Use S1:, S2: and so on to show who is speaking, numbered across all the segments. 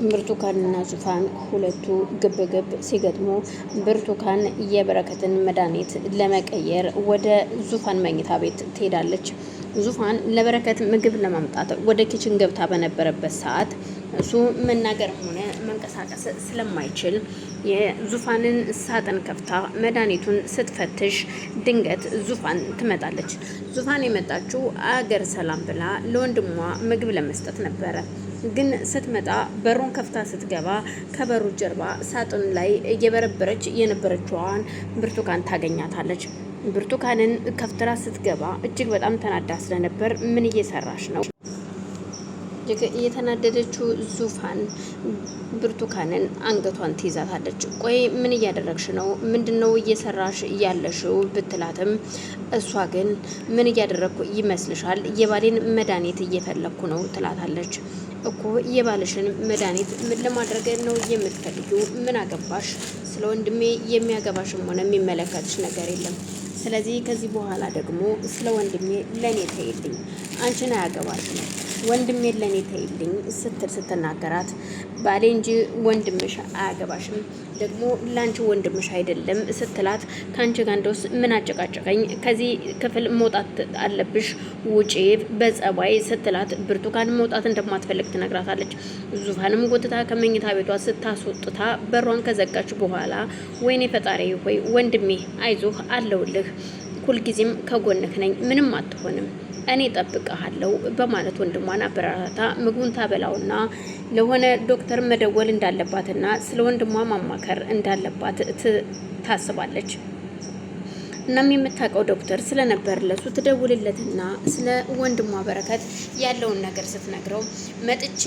S1: ብርቱካንና ዙፋን ሁለቱ ግብግብ ሲገጥሙ ብርቱካን የበረከትን መድኃኒት ለመቀየር ወደ ዙፋን መኝታ ቤት ትሄዳለች። ዙፋን ለበረከት ምግብ ለማምጣት ወደ ኪችን ገብታ በነበረበት ሰዓት እሱ መናገር ሆነ መንቀሳቀስ ስለማይችል የዙፋንን ሳጥን ከፍታ መድኃኒቱን ስትፈትሽ ድንገት ዙፋን ትመጣለች። ዙፋን የመጣችው አገር ሰላም ብላ ለወንድሟ ምግብ ለመስጠት ነበረ። ግን ስትመጣ በሩን ከፍታ ስትገባ ከበሩ ጀርባ ሳጥን ላይ እየበረበረች የነበረችዋን ብርቱካን ታገኛታለች። ብርቱካንን ከፍትራ ስትገባ እጅግ በጣም ተናዳ ስለነበር ምን እየሰራሽ ነው? የተናደደችው ዙፋን ብርቱካንን አንገቷን ትይዛታለች። ቆይ ምን እያደረግሽ ነው? ምንድነው እየሰራሽ ያለሽው? ብትላትም እሷ ግን ምን እያደረግኩ ይመስልሻል? የባሌን መድኃኒት እየፈለግኩ ነው ትላታለች። እኮ የባልሽን መድኃኒት ምን ለማድረግ ነው የምትፈልጊው? ምን አገባሽ? ስለ ወንድሜ የሚያገባሽም ሆነ የሚመለከትሽ ነገር የለም። ስለዚህ ከዚህ በኋላ ደግሞ ስለ ወንድሜ ለኔ ተይልኝ፣ አንቺን አያገባሽ ነው ወንድሜ ለኔ ተይልኝ ስትናገራት ባሌ እንጂ ወንድምሽ አያገባሽም፣ ደግሞ ላንቺ ወንድምሽ አይደለም ስትላት ካንቺ ጋር እንደውስ ምን አጨቃጨቀኝ? ከዚህ ክፍል መውጣት አለብሽ፣ ውጪ በጸባይ ስትላት ብርቱካን መውጣት እንደማትፈልግ ትነግራታለች። ዙፋንም ጎትታ ከመኝታ ቤቷ ስታስወጥታ በሯን ከዘጋች በኋላ ወይኔ ፈጣሪ ሆይ ወንድሜ አይዞህ አለውልህ፣ ሁልጊዜም ከጎንህ ነኝ፣ ምንም አትሆንም፣ እኔ ጠብቀሃለሁ በማለት ወንድሟን አበረታታ ምግቡን ታበላውና ለሆነ ዶክተር መደወል እንዳለባትና ስለ ወንድሟ ማማከር እንዳለባት ታስባለች። እናም የምታውቀው ዶክተር ስለነበር ለሱ ትደውልለትና ስለ ወንድሟ በረከት ያለውን ነገር ስትነግረው መጥቼ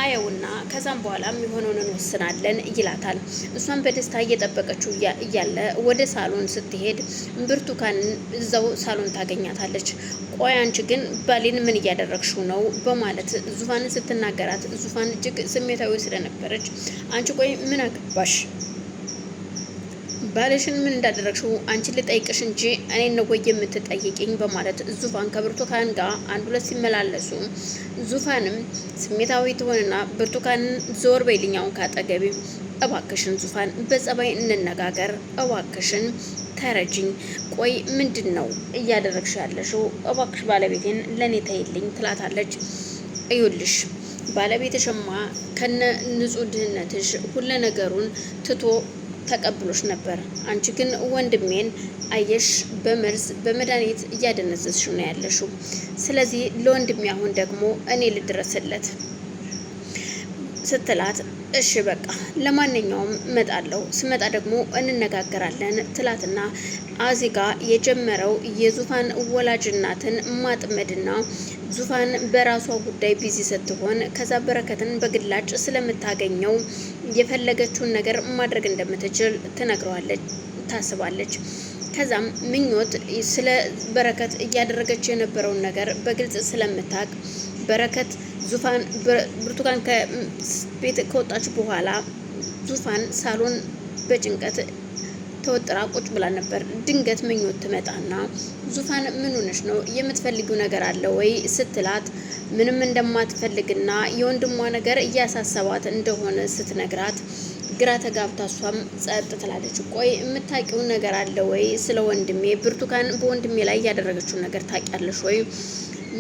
S1: አየውና ከዛም በኋላ የሚሆነውን እንወስናለን ይላታል። እሷን በደስታ እየጠበቀችው እያለ ወደ ሳሎን ስትሄድ ብርቱካንን እዛው ሳሎን ታገኛታለች። ቆይ አንቺ ግን ባሌን ምን እያደረግሽው ነው? በማለት ዙፋንን ስትናገራት ዙፋን እጅግ ስሜታዊ ስለነበረች አንቺ ቆይ ምን አገባሽ? ባልሽን ምን እንዳደረግሽው አንቺን ልጠይቅሽ እንጂ እኔን ነው ወይ የምትጠይቂኝ? በማለት ዙፋን ከብርቱካን ጋር አንድ ሁለት ሲመላለሱ ዙፋንም ስሜታዊ ትሆንና ብርቱካንን ዞር በይልኛውን ካጠገቢ፣ እባክሽን ዙፋን በጸባይ እንነጋገር፣ እባክሽን ተረጅኝ፣ ቆይ ምንድን ነው እያደረግሽ ያለሽው? እባክሽ ባለቤቴን ለኔ ተይልኝ ትላታለች። እዩልሽ ባለቤትሽማ ከነ ንጹህ ድህነትሽ ሁሉ ነገሩን ትቶ ተቀብሎሽ ነበር። አንቺ ግን ወንድሜን አየሽ በመርዝ በመድኃኒት እያደነዘዝሽ ነው ያለሽው። ስለዚህ ለወንድሜ አሁን ደግሞ እኔ ልድረስለት ስትላት እሺ በቃ ለማንኛውም እመጣለሁ፣ ስመጣ ደግሞ እንነጋገራለን ትላትና አዚጋ የጀመረው የዙፋን ወላጅ እናትን ማጥመድና ዙፋን በራሷ ጉዳይ ቢዚ ስትሆን ከዛ በረከትን በግላጭ ስለምታገኘው የፈለገችውን ነገር ማድረግ እንደምትችል ትነግረዋለች፣ ታስባለች። ከዛም ምኞት ስለ በረከት እያደረገች የነበረውን ነገር በግልጽ ስለምታቅ በረከት ዙፋን ብርቱካን ከቤት ከወጣች በኋላ ዙፋን ሳሎን በጭንቀት ተወጥራ ቁጭ ብላ ነበር። ድንገት ምኞት ትመጣና ዙፋን ምን ሆነሽ ነው? የምትፈልጊው ነገር አለ ወይ ስትላት ምንም እንደማትፈልግና የወንድሟ ነገር እያሳሰባት እንደሆነ ስትነግራት ግራ ተጋብታ እሷም ጸጥ ትላለች። ቆይ የምታውቂው ነገር አለ ወይ ስለ ወንድሜ? ብርቱካን በወንድሜ ላይ ያደረገችው ነገር ታውቂያለሽ ወይ?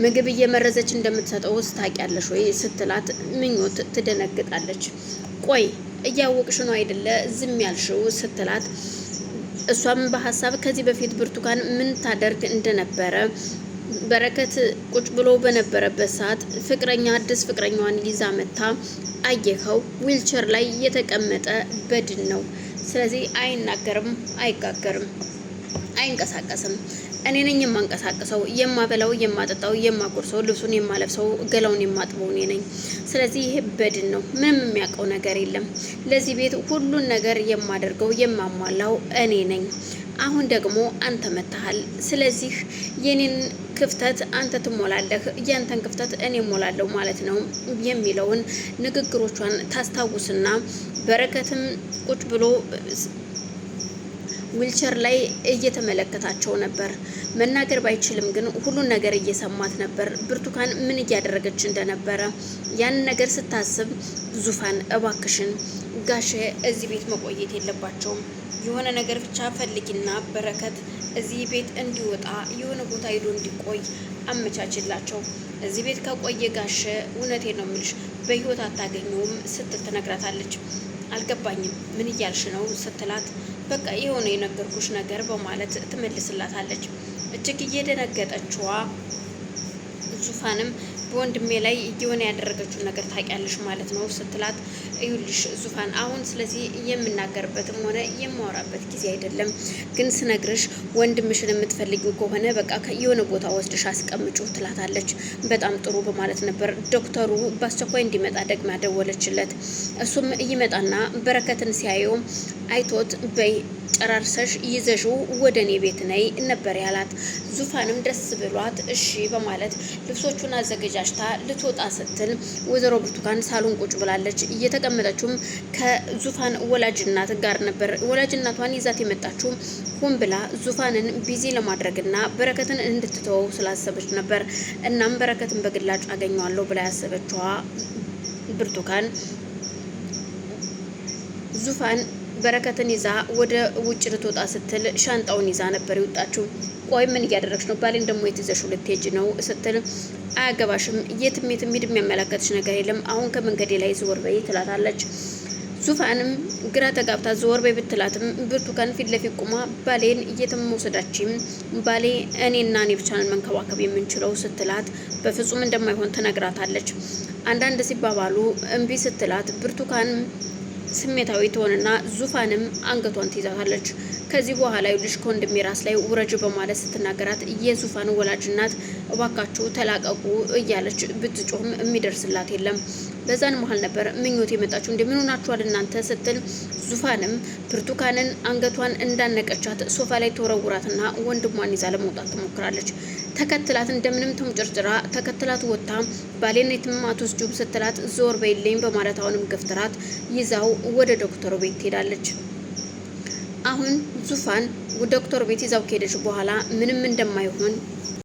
S1: ምግብ እየመረዘች እንደምትሰጠው ታውቂያለሽ ወይ ስትላት ምኞት ትደነግጣለች። ቆይ እያወቅሽ ነው አይደለ ዝም ያልሽው ስትላት እሷም በሀሳብ ከዚህ በፊት ብርቱካን ምን ታደርግ እንደነበረ በረከት ቁጭ ብሎ በነበረበት ሰዓት ፍቅረኛ አዲስ ፍቅረኛዋን ይዛ መታ አየኸው ዊልቸር ላይ የተቀመጠ በድን ነው። ስለዚህ አይናገርም፣ አይጋገርም፣ አይንቀሳቀስም። እኔ ነኝ የማንቀሳቀሰው፣ የማበላው፣ የማጠጣው፣ የማጎርሰው፣ ልብሱን የማለብሰው፣ ገላውን የማጥበው እኔ ነኝ። ስለዚህ ይሄ በድን ነው፣ ምንም የሚያውቀው ነገር የለም። ለዚህ ቤት ሁሉን ነገር የማደርገው የማሟላው እኔ ነኝ። አሁን ደግሞ አንተ መተሃል። ስለዚህ የኔን ክፍተት አንተ ትሞላለህ፣ ያንተን ክፍተት እኔ ሞላለሁ ማለት ነው የሚለውን ንግግሮቿን ታስታውስና በረከትም ቁጭ ብሎ ዊልቸር ላይ እየተመለከታቸው ነበር። መናገር ባይችልም ግን ሁሉን ነገር እየሰማት ነበር። ብርቱካን ምን እያደረገች እንደነበረ ያንን ነገር ስታስብ ዙፋን እባክሽን ጋሼ እዚህ ቤት መቆየት የለባቸውም። የሆነ ነገር ብቻ ፈልጊና በረከት እዚህ ቤት እንዲወጣ የሆነ ቦታ ሄዶ እንዲቆይ አመቻችላቸው። እዚህ ቤት ከቆየ ጋሼ እውነቴ ነው ምልሽ በህይወት አታገኘውም ስትል ትነግራታለች። አልገባኝም ምን እያልሽ ነው ስትላት በቃ የሆነ የነገርኩሽ ነገር በማለት ትመልስላታለች። እጅግ እየደነገጠችዋ ዙፋንም በወንድሜ ላይ እየሆነ ያደረገችውን ነገር ታውቂያለሽ ማለት ነው ስትላት፣ እዩልሽ ዙፋን አሁን ስለዚህ የምናገርበትም ሆነ የማወራበት ጊዜ አይደለም፣ ግን ስነግርሽ ወንድምሽን የምትፈልጊው ከሆነ በቃ የሆነ ቦታ ወስድሽ አስቀምጩ ትላታለች። በጣም ጥሩ በማለት ነበር ዶክተሩ በአስቸኳይ እንዲመጣ ደግማ ደወለችለት። እሱም ይመጣና በረከትን ሲያየው አይቶት በይ ጨራርሰሽ ይዘሽው ወደ እኔ ቤት ነይ ነበር ያላት። ዙፋንም ደስ ብሏት እሺ በማለት ልብሶቹን አዘገጃጅታ ልትወጣ ስትል ወይዘሮ ብርቱካን ሳሎን ቁጭ ብላለች። እየተቀመጠችውም ከዙፋን ወላጅናት ጋር ነበር። ወላጅናቷን ይዛት የመጣችው ሆን ብላ ዙፋንን ቢዚ ለማድረግና በረከትን እንድትተወው ስላሰበች ነበር። እናም በረከትን በግላጭ አገኘዋለሁ ብላ ያሰበችዋ ብርቱካን ዙፋን በረከትን ይዛ ወደ ውጭ ልትወጣ ስትል ሻንጣውን ይዛ ነበር የወጣችው። ቆይ ምን እያደረግሽ ነው? ባሌን ደግሞ የት ይዘሽው ልትሄጂ ነው ስትል አያገባሽም፣ የትም ሂድ የሚያመለከትሽ ነገር የለም፣ አሁን ከመንገዴ ላይ ዝወር በይ ትላታለች። ዙፋንም ግራ ተጋብታ ዝወር በይ ብትላትም ብርቱካን ፊት ለፊት ቁማ ባሌን የትም መውሰዳችም ባሌ እኔና እኔ ብቻ ነን መንከባከብ የምንችለው ስትላት በፍጹም እንደማይሆን ትነግራታለች። አንዳንድ ሲባባሉ እምቢ ስትላት ብርቱካን ስሜታዊ ትሆንና ዙፋንም አንገቷን ትይዛታለች። ከዚህ በኋላ ይልሽ ከወንድሜ ራስ ላይ ውረጅ በማለት ስትናገራት የዙፋን ወላጅናት እባካችሁ ተላቀቁ እያለች ብትጮህም የሚደርስላት የለም። በዛን መሀል ነበር ምኞት የመጣችው። እንደምን ሆናችኋል እናንተ ስትል ዙፋንም ብርቱካንን አንገቷን እንዳነቀቻት ሶፋ ላይ ተወረውራትና ወንድሟን ይዛ ለመውጣት ትሞክራለች። ተከትላት እንደምንም ተምጭርጭራ ተከትላት ወጥታ ባሌን የትም አትወስጂውም ስትላት ዞር በይልኝ በማለት አሁንም ገፍትራት ይዛው ወደ ዶክተሩ ቤት ትሄዳለች። አሁን ዙፋን ዶክተር ቤት ይዛው ከሄደች በኋላ ምንም እንደማይሆን